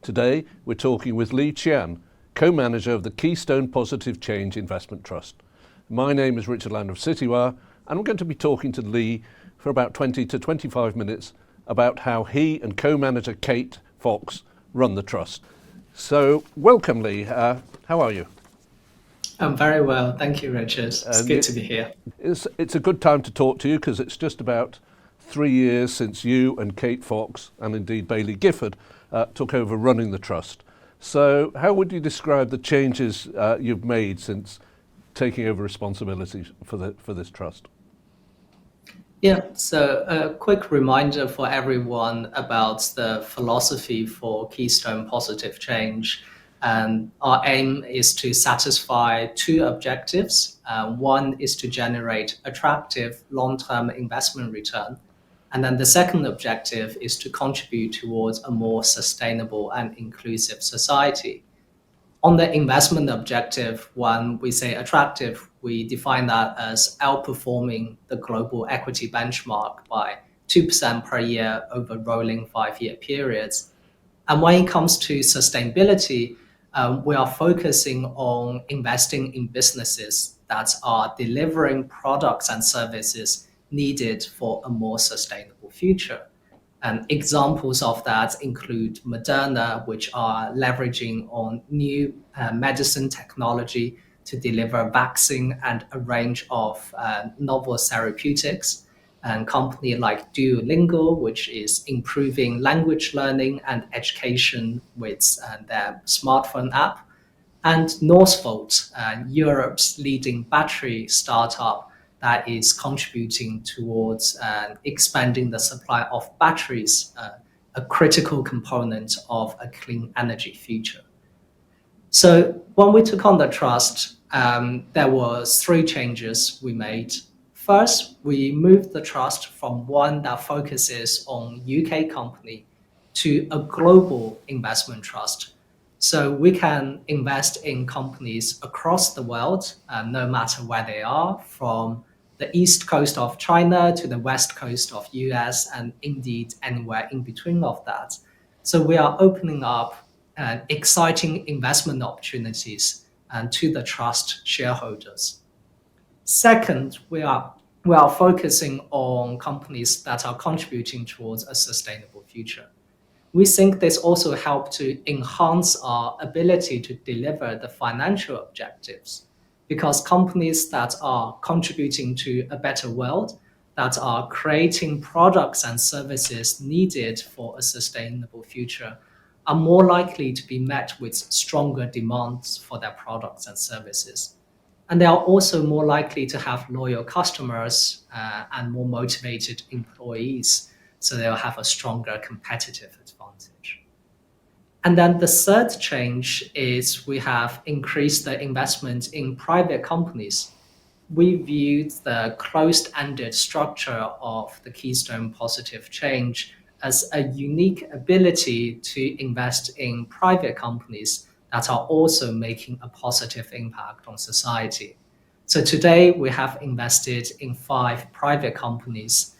Today, we're talking with Qian, co-manager of the Keystone Positive Change Investment Trust. My name is Richard Land of Citywire, and we're going to be talking to Lee for about 20 to 25 minutes about how he and co-manager Kate Fox run the trust. So, welcome, Lee. How are you? I'm very well, thank you, Richard. It's good to be here. It's a good time to talk to you because it's just about 3 years since you and Kate Fox, and indeed Baillie Gifford, took over running the trust. So how would you describe the changes you've made since taking over responsibility for this trust? Yeah, so a quick reminder for everyone about the philosophy for Keystone Positive Change. Our aim is to satisfy two objectives. One is to generate attractive long-term investment return. And then the second objective is to contribute towards a more sustainable and inclusive society. On the investment objective, when we say attractive, we define that as outperforming the global equity benchmark by 2% per year over rolling 5-year periods. And when it comes to sustainability, we are focusing on investing in businesses that are delivering products and services needed for a more sustainable future. And examples of that include Moderna, which are leveraging on new medicine technology to deliver vaccine and a range of novel therapeutics. And company like Duolingo, which is improving language learning and education with their smartphone app. And Northvolt, Europe's leading battery startup, that is contributing towards expanding the supply of batteries, a critical component of a clean energy future. So when we took on the trust, there were 3 changes we made. First, we moved the trust from one that focuses on UK company to a global investment trust. So we can invest in companies across the world, no matter where they are, from the east coast of China to the west coast of US, and indeed anywhere in between of that. So we are opening up exciting investment opportunities to the trust shareholders. Second, we are focusing on companies that are contributing towards a sustainable future. We think this also helps to enhance our ability to deliver the financial objectives, because companies that are contributing to a better world, that are creating products and services needed for a sustainable future, are more likely to be met with stronger demands for their products and services. And they are also more likely to have loyal customers and more motivated employees, so they'll have a stronger competitive advantage. And then the third change is we have increased the investment in private companies. We viewed the closed-ended structure of the Keystone Positive Change as a unique ability to invest in private companies that are also making a positive impact on society. So today we have invested in 5 private companies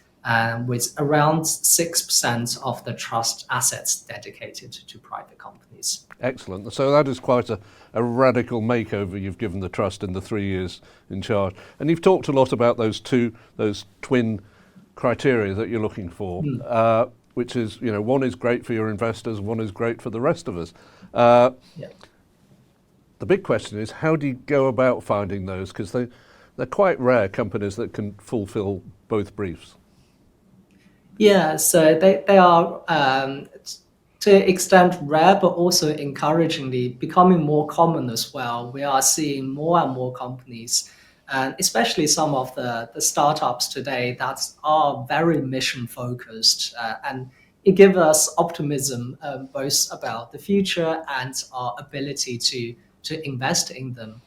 with around 6% of the trust assets dedicated to private companies. Excellent. So that is quite a radical makeover you've given the trust in the 3 years in charge. And you've talked a lot about those twin criteria that you're looking for, which is, one is great for your investors, one is great for the rest of us. Yeah. The big question is, how do you go about finding those? Because they're quite rare, companies that can fulfill both briefs. Yeah, so they are to an extent rare, but also encouragingly becoming more common as well. We are seeing more and more companies, and especially some of the startups today that are very mission focused, and it gives us optimism both about the future and our ability to invest in them.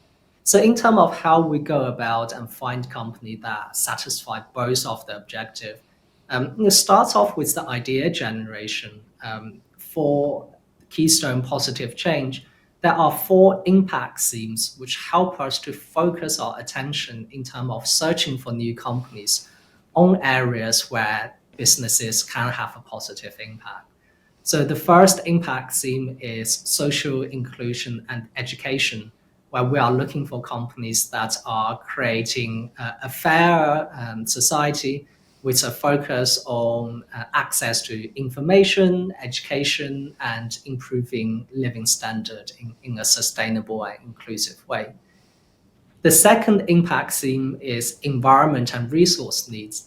So in terms of how we go about and find companies that satisfy both of the objective, it starts off with the idea generation. For Keystone Positive Change, there are 4 impact themes which help us to focus our attention in terms of searching for new companies on areas where businesses can have a positive impact. So the first impact theme is social inclusion and education, where we are looking for companies that are creating a fairer society with a focus on access to information, education, and improving living standard in a sustainable and inclusive way. The second impact theme is environment and resource needs,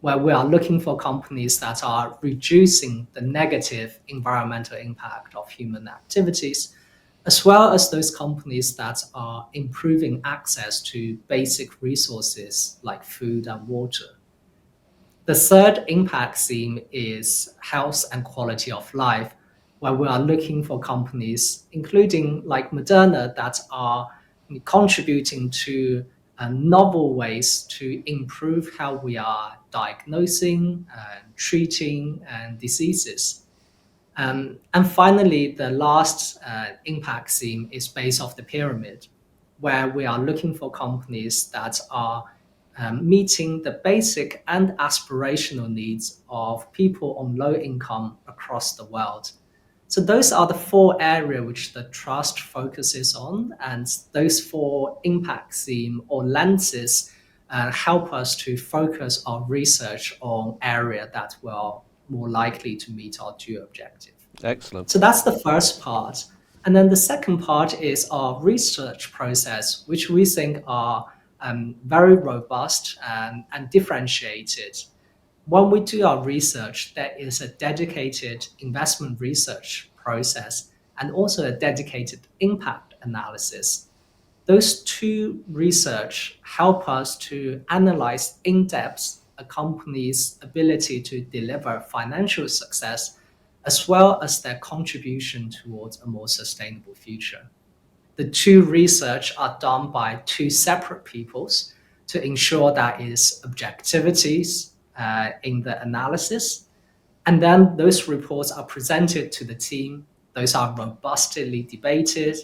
where we are looking for companies that are reducing the negative environmental impact of human activities, as well as those companies that are improving access to basic resources like food and water. The third impact theme is health and quality of life, where we are looking for companies, including like Moderna, that are contributing to novel ways to improve how we are diagnosing and treating diseases. And finally, the last impact theme is base of the pyramid, where we are looking for companies that are meeting the basic and aspirational needs of people on low income across the world. So those are the four areas which the trust focuses on, and those four impact theme or lenses help us to focus our research on area that will more likely to meet our dual objective. Excellent. So that's the first part. And then the second part is our research process, which we think are very robust and differentiated. When we do our research, there is a dedicated investment research process and also a dedicated impact analysis. Those two research help us to analyze in depth a company's ability to deliver financial success, as well as their contribution towards a more sustainable future. The two research are done by two separate peoples to ensure that is objectivities in the analysis. And then those reports are presented to the team. Those are robustly debated.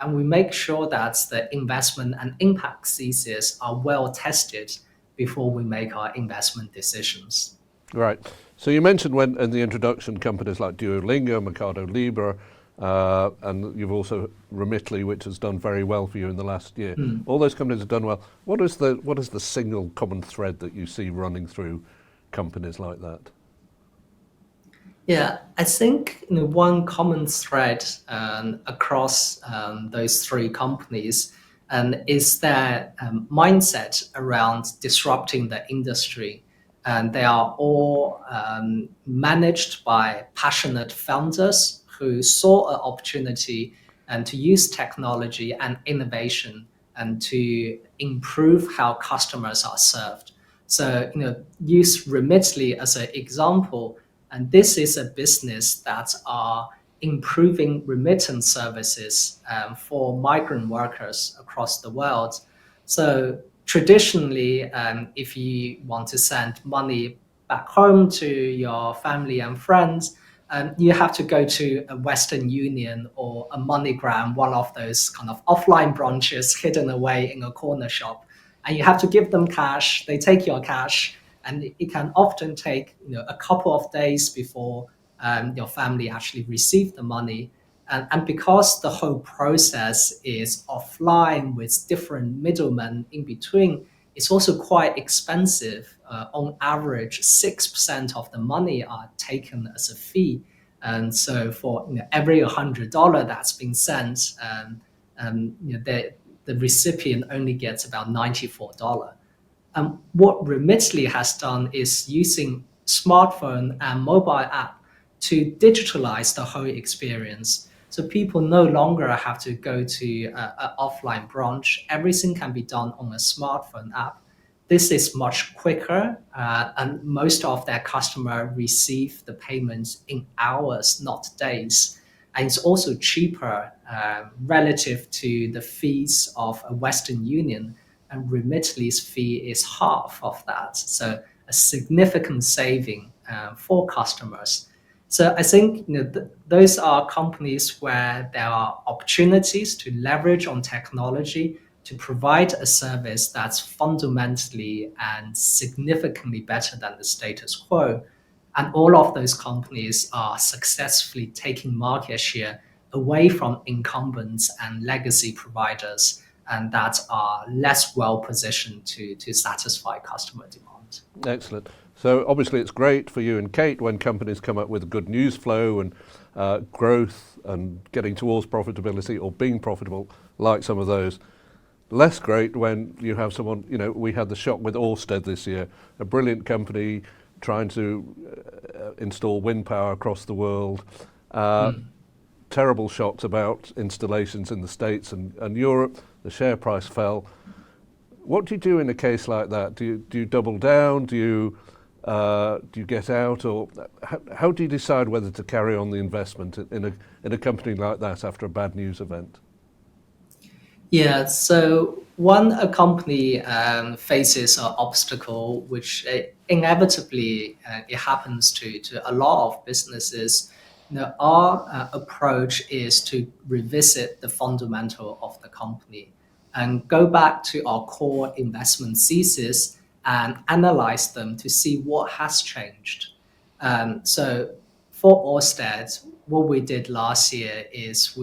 And we make sure that the investment and impact thesis are well tested before we make our investment decisions. Right. So you mentioned when in the introduction companies like Duolingo, Mercado Libre, and you've also Remitly, which has done very well for you in the last year. All those companies have done well. What is the single common thread that you see running through companies like that? Yeah, I think one common thread across those three companies is their mindset around disrupting the industry. And they are all managed by passionate founders who saw an opportunity and to use technology and innovation and to improve how customers are served. So, use Remitly as an example, and this is a business that are improving remittance services for migrant workers across the world. So traditionally, if you want to send money back home to your family and friends, you have to go to a Western Union or a MoneyGram, one of those kind of offline branches hidden away in a corner shop. And you have to give them cash, they take your cash, and it can often take a couple of days before your family actually receive the money. And because the whole process is offline with different middlemen in between, it's also quite expensive. On average, 6% of the money are taken as a fee. And so for every $100 that's been sent, the recipient only gets about $94. What Remitly has done is using smartphone and mobile app to digitalize the whole experience. So people no longer have to go to an offline branch. Everything can be done on a smartphone app. This is much quicker, and most of their customers receive the payments in hours, not days. And it's also cheaper relative to the fees of a Western Union, and Remitly's fee is half of that. So a significant saving for customers. So I think those are companies where there are opportunities to leverage on technology to provide a service that's fundamentally and significantly better than the status quo. And all of those companies are successfully taking market share away from incumbents and legacy providers and that are less well positioned to satisfy customer demand. Excellent. So obviously it's great for you and Kate when companies come up with good news flow and growth and getting towards profitability or being profitable, like some of those. Less great when you have someone, we had the shock with Ørsted this year, a brilliant company trying to install wind power across the world. Terrible shocks about installations in the States and Europe. The share price fell. What do you do in a case like that? Do you double down? Do you get out, or how do you decide whether to carry on the investment in a company like that after a bad news event? Yeah, so when a company faces an obstacle, which inevitably it happens to a lot of businesses, our approach is to revisit the fundamental of the company and go back to our core investment thesis and analyze them to see what has changed. So for Ørsted, what we did last year is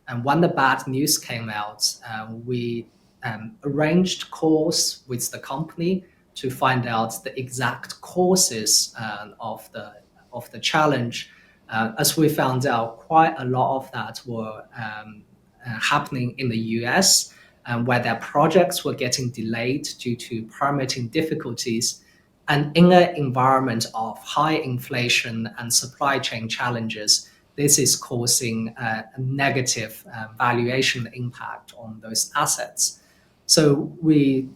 and when the bad news came out, we arranged calls with the company to find out the exact causes of the challenge. As we found out, quite a lot of that were happening in the US, where their projects were getting delayed due to permitting difficulties. And in an environment of high inflation and supply chain challenges, this is causing a negative valuation impact on those assets. So we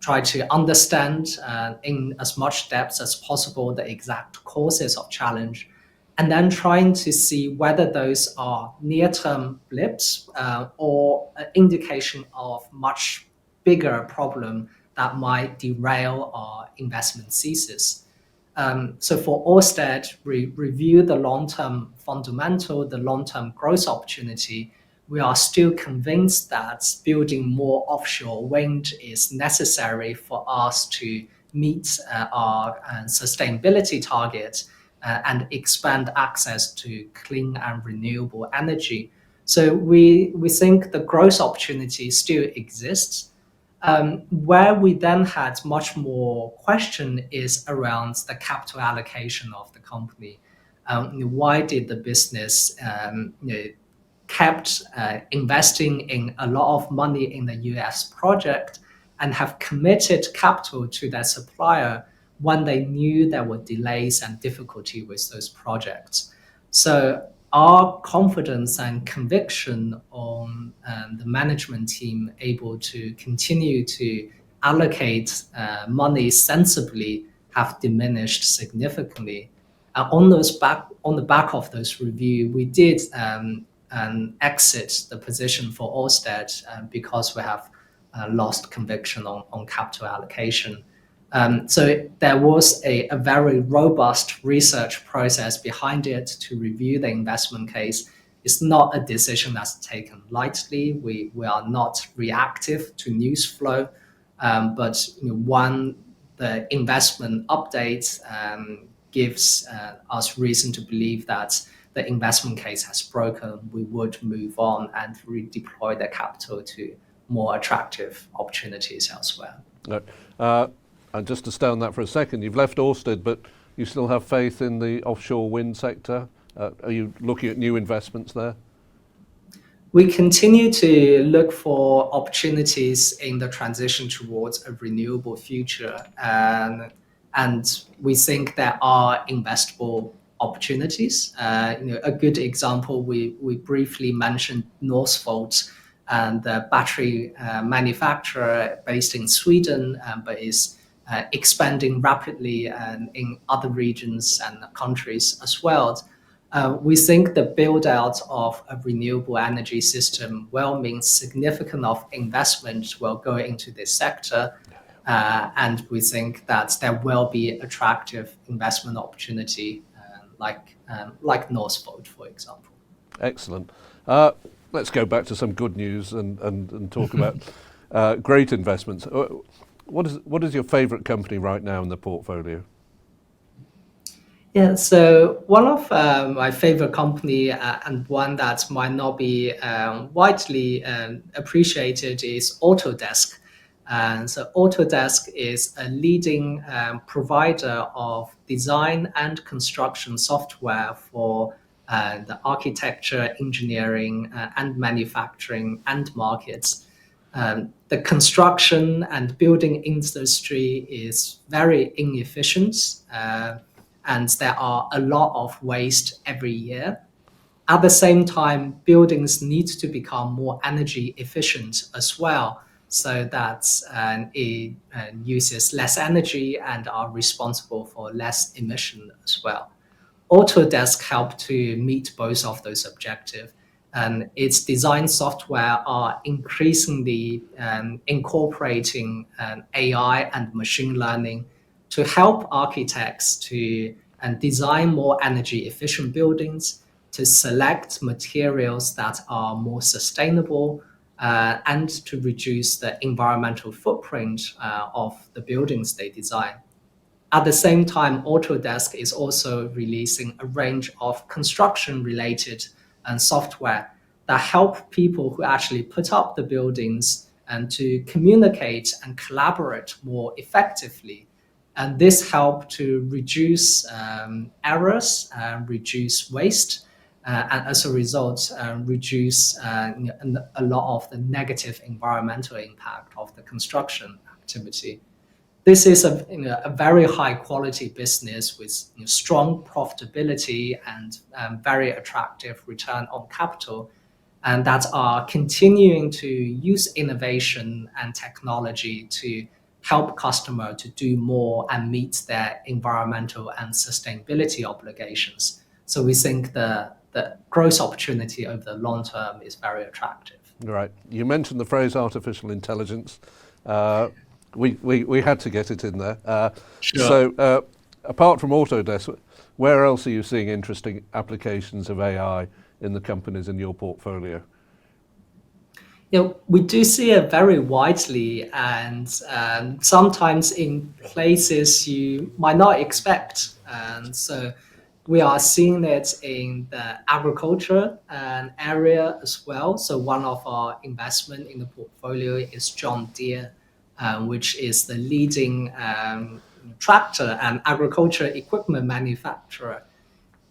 try to understand in as much depth as possible the exact causes of challenge, and then trying to see whether those are near-term blips or an indication of much bigger problem that might derail our investment thesis. So for Ørsted, we review the long-term fundamental, the long-term growth opportunity. We are still convinced that building more offshore wind is necessary for us to meet our sustainability targets and expand access to clean and renewable energy. So we think the growth opportunity still exists. Where we then had much more question is around the capital allocation of the company. Why did the business kept investing in a lot of money in the US project and have committed capital to their supplier when they knew there were delays and difficulty with those projects? So our confidence and conviction on the management team able to continue to allocate money sensibly have diminished significantly. On the back of those review, we did exit the position for Ørsted because we have lost conviction on capital allocation. So there was a very robust research process behind it to review the investment case. It's not a decision that's taken lightly. We are not reactive to news flow, but when the investment update gives us reason to believe that the investment case has broken, we would move on and redeploy the capital to more attractive opportunities elsewhere. And just to stay on that for a second, you've left Ørsted, but you still have faith in the offshore wind sector. Are you looking at new investments there? We continue to look for opportunities in the transition towards a renewable future, and we think there are investable opportunities. A good example, we briefly mentioned Northvolt, and the battery manufacturer based in Sweden, but is expanding rapidly in other regions and countries as well. We think the build out of a renewable energy system will mean significant of investment will go into this sector. And we think that there will be attractive investment opportunity like Northvolt, for example. Excellent. Let's go back to some good news and talk about great investments. What is your favorite company right now in the portfolio? Yeah, so one of my favorite company and one that might not be widely appreciated is Autodesk. And so Autodesk is a leading provider of design and construction software for the architecture, engineering, and manufacturing and markets. The construction and building industry is very inefficient. And there are a lot of waste every year. At the same time, buildings need to become more energy efficient as well, so that it uses less energy and are responsible for less emission as well. Autodesk helped to meet both of those objectives. And its design software are increasingly incorporating AI and machine learning to help architects to design more energy efficient buildings, to select materials that are more sustainable, and to reduce the environmental footprint of the buildings they design. At the same time, Autodesk is also releasing a range of construction-related software that help people who actually put up the buildings and to communicate and collaborate more effectively. And this help to reduce errors, reduce waste, and as a result, reduce a lot of the negative environmental impact of the construction activity. This is a very high quality business with strong profitability and very attractive return on capital, and that are continuing to use innovation and technology to help customer to do more and meet their environmental and sustainability obligations. So we think the growth opportunity over the long term is very attractive. Right. You mentioned the phrase artificial intelligence. We had to get it in there. Sure. So apart from Autodesk, where else are you seeing interesting applications of AI in the companies in your portfolio? We do see it very widely and sometimes in places you might not expect. And so we are seeing it in the agriculture area as well. So one of our investment in the portfolio is John Deere, which is the leading tractor and agriculture equipment manufacturer.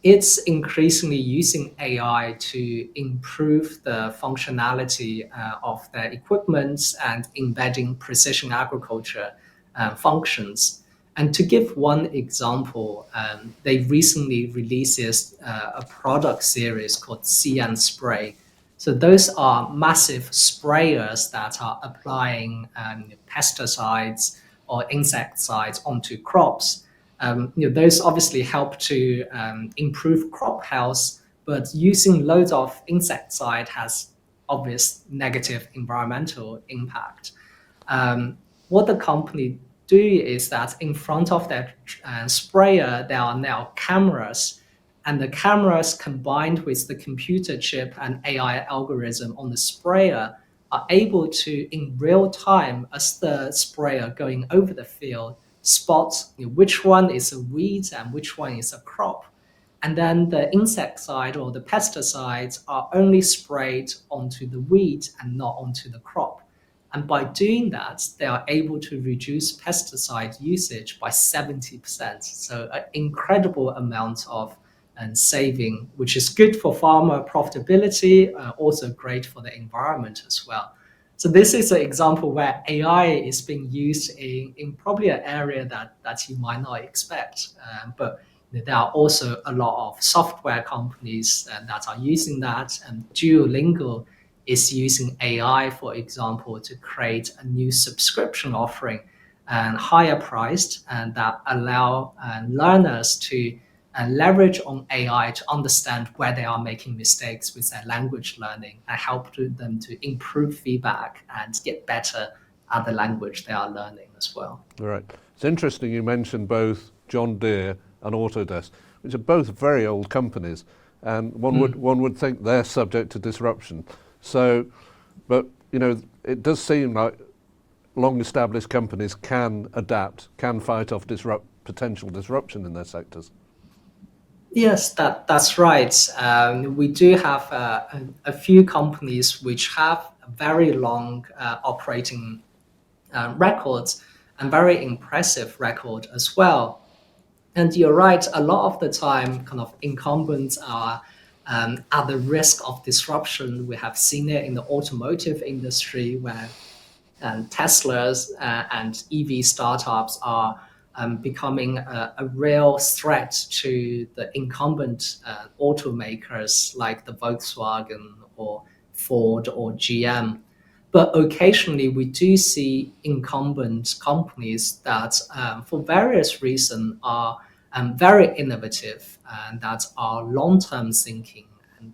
It's increasingly using AI to improve the functionality of their equipment and embedding precision agriculture functions. And to give one example, they recently released a product series called Qian spray. So those are massive sprayers that are applying pesticides or insecticides onto crops. Those obviously help to improve crop health, but using loads of insecticide has obvious negative environmental impact. What the company do is that in front of that sprayer, there are now cameras, and the cameras combined with the computer chip and AI algorithm on the sprayer are able to, in real time, as the sprayer going over the field, spot which one is a weed and which one is a crop. And then the insecticide or the pesticides are only sprayed onto the weed and not onto the crop. And by doing that, they are able to reduce pesticide usage by 70%. So an incredible amount of saving, which is good for farmer profitability, also great for the environment as well. So this is an example where AI is being used in probably an area that you might not expect. But there are also a lot of software companies that are using that, and Duolingo is using AI, for example, to create a new subscription offering and higher priced, and that allow learners to leverage on AI to understand where they are making mistakes with their language learning and help them to improve feedback and get better at the language they are learning as well. Right. It's interesting you mentioned both John Deere and Autodesk, which are both very old companies, and one would think they're subject to disruption. So, but it does seem like long-established companies can adapt, can fight off potential disruption in their sectors. Yes, that's right. We do have a few companies which have very long operating records and very impressive record as well. And you're right, a lot of the time, kind of incumbents are at the risk of disruption. We have seen it in the automotive industry where Teslas and EV startups are becoming a real threat to the incumbent automakers like the Volkswagen or Ford or GM. But occasionally, we do see incumbent companies that, for various reasons, are very innovative and that are long-term thinking, and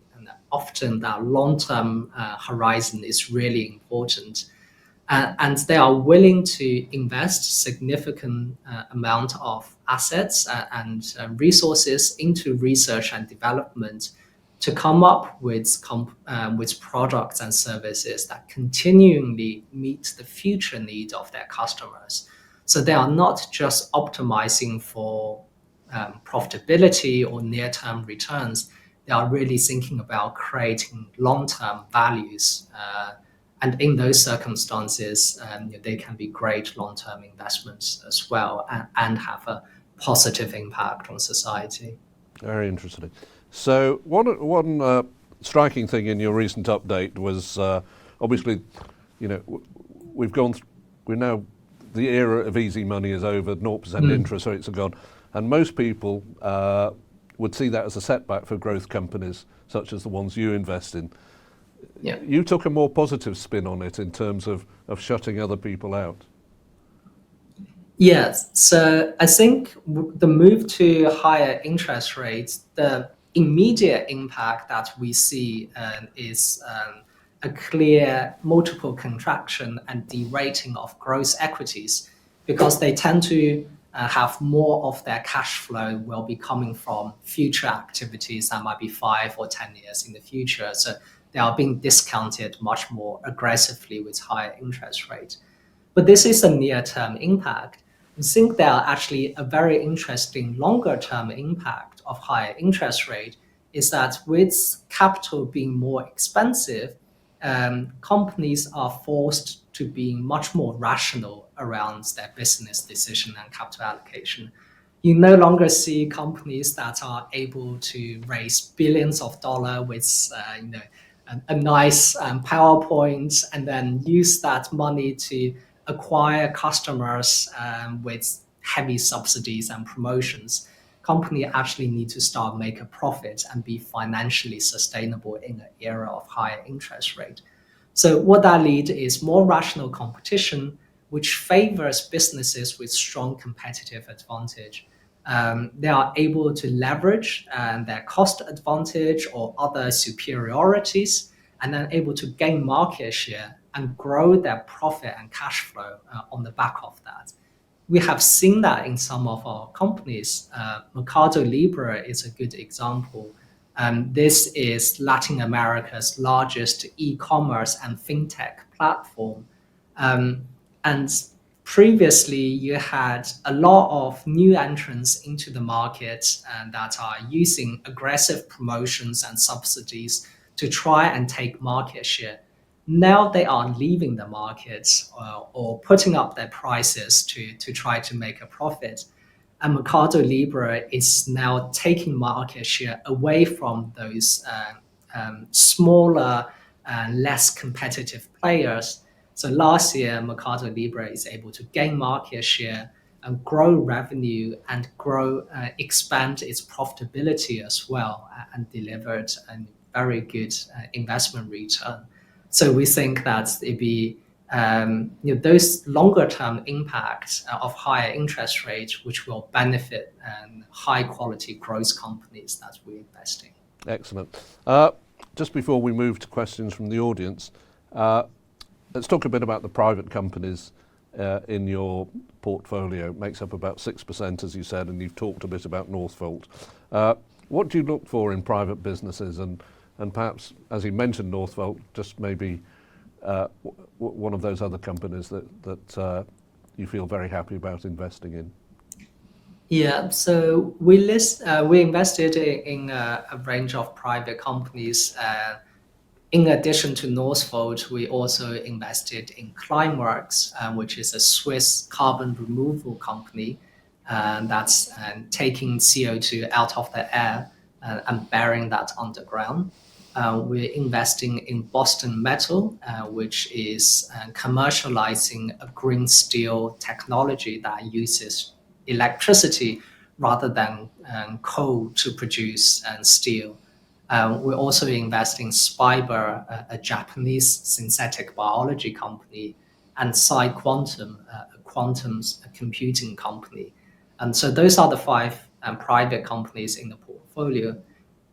often that long-term horizon is really important. And they are willing to invest significant amount of assets and resources into research and development to come up with products and services that continually meet the future need of their customers. So they are not just optimizing for profitability or near-term returns. They are really thinking about creating long-term values. And in those circumstances, they can be great long-term investments as well and have a positive impact on society. Very interesting. So one striking thing in your recent update was obviously, we've gone, we're now, the era of easy money is over, 0% interest rates are gone, and most people would see that as a setback for growth companies such as the ones you invest in. Yeah. You took a more positive spin on it in terms of shutting other people out. Yes. So I think the move to higher interest rates, the immediate impact that we see is a clear multiple contraction and derating of gross equities because they tend to have more of their cash flow will be coming from future activities that might be 5 or 10 years in the future. So they are being discounted much more aggressively with higher interest rates. But this is a near-term impact. I think there are actually a very interesting longer-term impact of higher interest rate is that with capital being more expensive, companies are forced to be much more rational around their business decision and capital allocation. You no longer see companies that are able to raise billions of dollars with a nice PowerPoint and then use that money to acquire customers with heavy subsidies and promotions. Company actually need to start make a profit and be financially sustainable in an era of higher interest rate. So what that leads is more rational competition, which favors businesses with strong competitive advantage. They are able to leverage their cost advantage or other superiorities, and then able to gain market share and grow their profit and cash flow on the back of that. We have seen that in some of our companies. Mercado Libre is a good example. This is Latin America's largest e-commerce and fintech platform. And previously, you had a lot of new entrants into the market that are using aggressive promotions and subsidies to try and take market share. Now they are leaving the market or putting up their prices to try to make a profit. And Mercado Libre is now taking market share away from those smaller and less competitive players. So last year, Mercado Libre is able to gain market share and grow revenue and expand its profitability as well and delivered a very good investment return. So we think that it'd be those longer term impacts of higher interest rates, which will benefit high quality growth companies that we invest in. Excellent. Just before we move to questions from the audience, let's talk a bit about the private companies in your portfolio. It makes up about 6%, as you said, and you've talked a bit about Northvolt. What do you look for in private businesses? And perhaps, as you mentioned Northvolt, just maybe one of those other companies that you feel very happy about investing in. Yeah, so we invested in a range of private companies. In addition to Northvolt, we also invested in Climeworks, which is a Swiss carbon removal company that's taking CO2 out of the air and burying that underground. We're investing in Boston Metal, which is commercializing a green steel technology that uses electricity rather than coal to produce steel. We also invest in Spiber, a Japanese synthetic biology company, and PsiQuantum, a quantum computing company. And so those are the five private companies in the portfolio.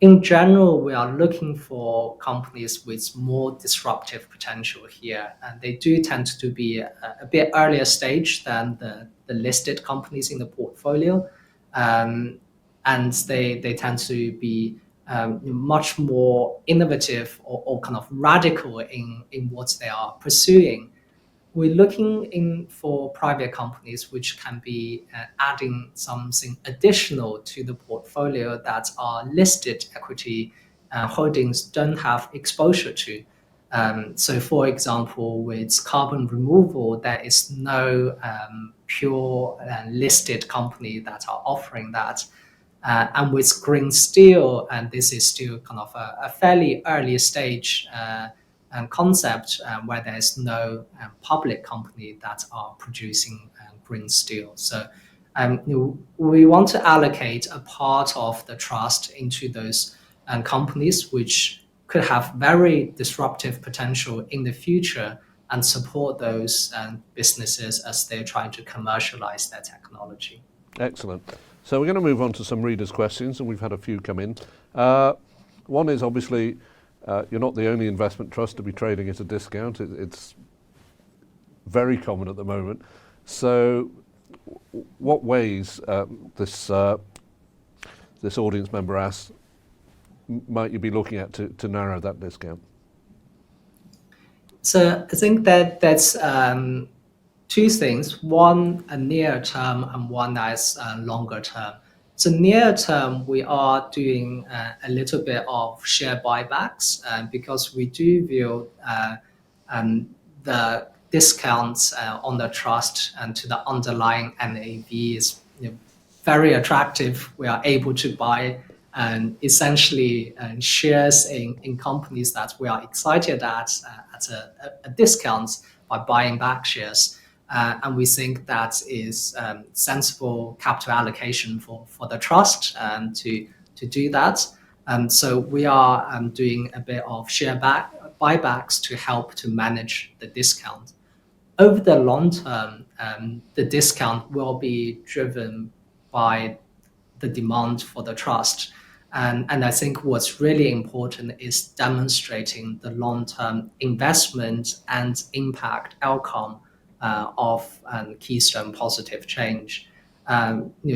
In general, we are looking for companies with more disruptive potential here, and they do tend to be a bit earlier stage than the listed companies in the portfolio. And they tend to be much more innovative or kind of radical in what they are pursuing. We're looking in for private companies which can be adding something additional to the portfolio that our listed equity holdings don't have exposure to. So, for example, with carbon removal, there is no pure listed company that are offering that. And with green steel, and this is still kind of a fairly early stage concept where there's no public company that are producing green steel. So we want to allocate a part of the trust into those companies which could have very disruptive potential in the future and support those businesses as they're trying to commercialize their technology. Excellent. So we're going to move on to some readers' questions, and we've had a few come in. One is obviously you're not the only investment trust to be trading at a discount. It's very common at the moment. So what ways, this audience member asks, might you be looking at to narrow that discount? So I think that's two things. One, a near term, and one that's longer term. So near term, we are doing a little bit of share buybacks because we do view the discounts on the trust and to the underlying NAV is very attractive. We are able to buy essentially shares in companies that we are excited at a discount by buying back shares. And we think that is sensible capital allocation for the trust to do that. And so we are doing a bit of share buybacks to help to manage the discount. Over the long term, the discount will be driven by the demand for the trust. And I think what's really important is demonstrating the long-term investment and impact outcome of Keystone Positive Change.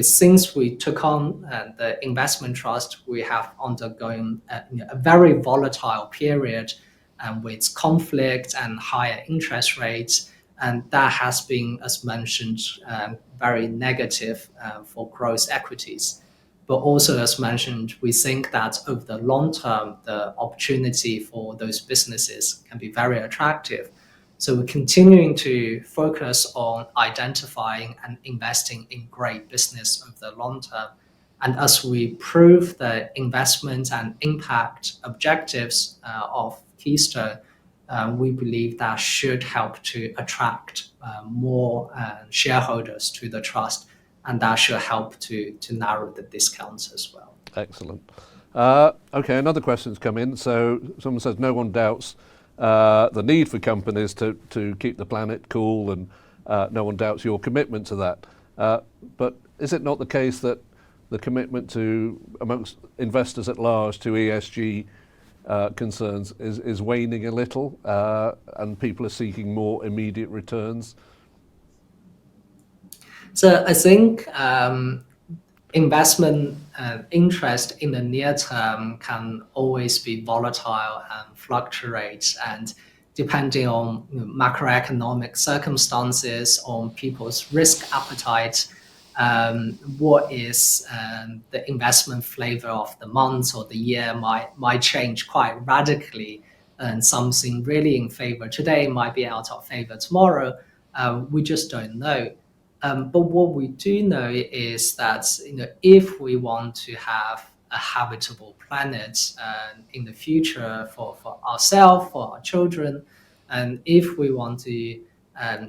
Since we took on the investment trust, we have undergone a very volatile period with conflict and higher interest rates. And that has been, as mentioned, very negative for growth equities. But also, as mentioned, we think that over the long term, the opportunity for those businesses can be very attractive. So we're continuing to focus on identifying and investing in great business over the long term. And as we prove the investment and impact objectives of Keystone, we believe that should help to attract more shareholders to the trust, and that should help to narrow the discounts as well. Excellent. Okay, another question's come in. So someone says no one doubts the need for companies to keep the planet cool, and no one doubts your commitment to that. But is it not the case that the commitment to amongst investors at large to ESG concerns is waning a little, and people are seeking more immediate returns? So I think investment interest in the near term can always be volatile and fluctuate, and depending on macroeconomic circumstances, on people's risk appetite. what is the investment flavor of the month or the year might change quite radically, and something really in favor today might be out of favor tomorrow. We just don't know. But what we do know is that if we want to have a habitable planet in the future for ourselves, for our children, and if we want to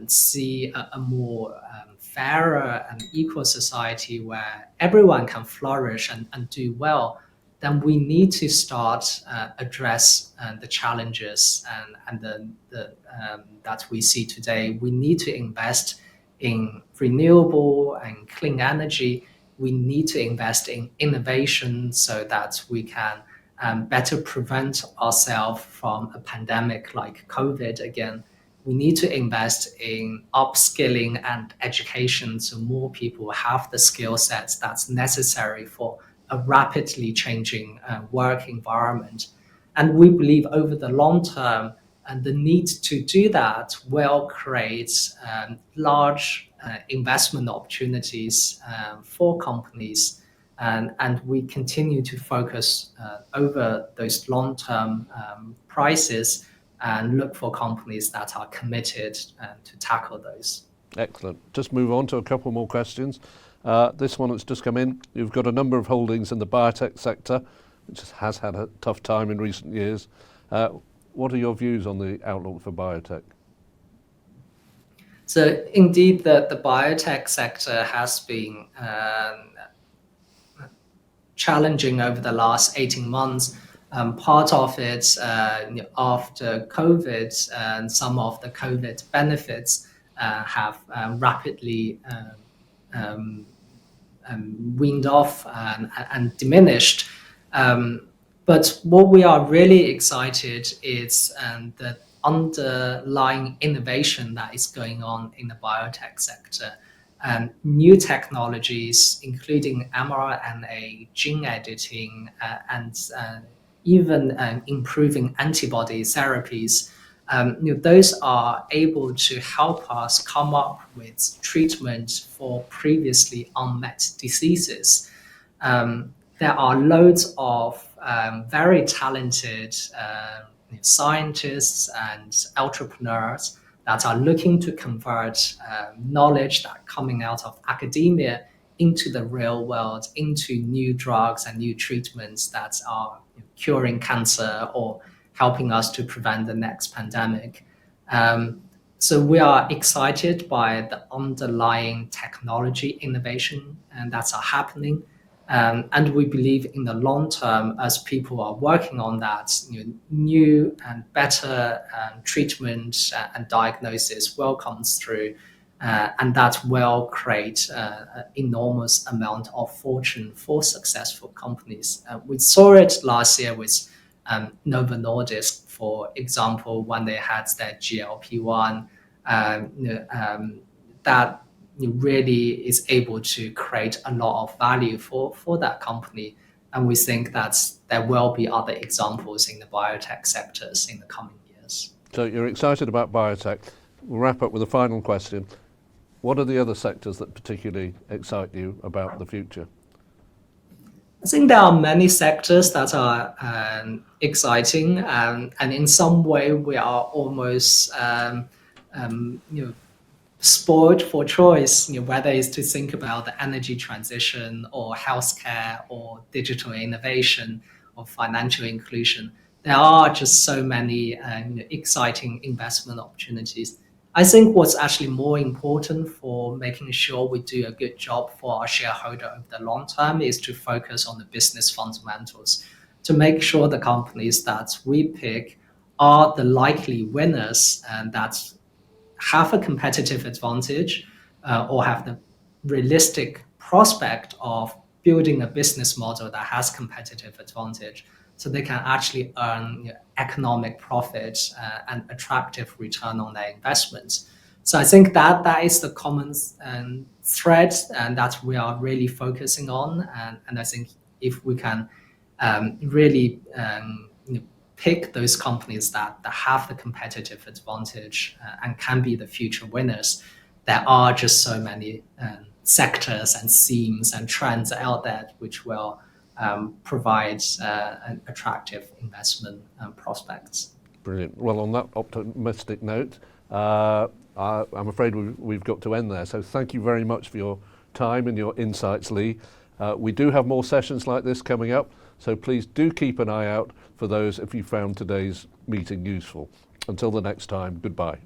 see a more fairer and equal society where everyone can flourish and do well, then we need to start address the challenges that we see today. We need to invest in renewable and clean energy. We need to invest in innovation so that we can better prevent ourselves from a pandemic like COVID again. We need to invest in upskilling and education so more people have the skill sets that's necessary for a rapidly changing work environment. And we believe over the long term, and the need to do that will create large investment opportunities for companies. And we continue to focus over those long-term prices and look for companies that are committed to tackle those. Excellent. Just move on to a couple more questions. This one that's just come in. You've got a number of holdings in the biotech sector, which has had a tough time in recent years. What are your views on the outlook for biotech? So indeed, the biotech sector has been challenging over the last 18 months. Part of it after COVID, and some of the COVID benefits have rapidly weaned off and diminished. But what we are really excited is the underlying innovation that is going on in the biotech sector. New technologies, including mRNA, gene editing, and even improving antibody therapies, those are able to help us come up with treatment for previously unmet diseases. There are loads of very talented scientists and entrepreneurs that are looking to convert knowledge that coming out of academia into the real world, into new drugs and new treatments that are curing cancer or helping us to prevent the next pandemic. So we are excited by the underlying technology innovation and that's happening. And we believe in the long term, as people are working on that, new and better treatment and diagnosis will come through, and that will create an enormous amount of fortune for successful companies. We saw it last year with Novo Nordisk, for example, when they had their GLP-1, that really is able to create a lot of value for that company. And we think that there will be other examples in the biotech sectors in the coming years. So you're excited about biotech. We'll wrap up with a final question. What are the other sectors that particularly excite you about the future? I think there are many sectors that are exciting, and in some way we are almost spoiled for choice, whether it's to think about the energy transition or healthcare or digital innovation or financial inclusion. There are just so many exciting investment opportunities. I think what's actually more important for making sure we do a good job for our shareholder over the long term is to focus on the business fundamentals, to make sure the companies that we pick are the likely winners and that have a competitive advantage or have the realistic prospect of building a business model that has competitive advantage, so they can actually earn economic profit and attractive return on their investments. So I think that is the common thread and that we are really focusing on. And I think if we can really pick those companies that have the competitive advantage and can be the future winners, there are just so many sectors and themes and trends out there which will provide an attractive investment prospects. Brilliant. Well, on that optimistic note, I'm afraid we've got to end there. So thank you very much for your time and your insights, Lee. We do have more sessions like this coming up, so please do keep an eye out for those if you found today's meeting useful. Until the next time, goodbye.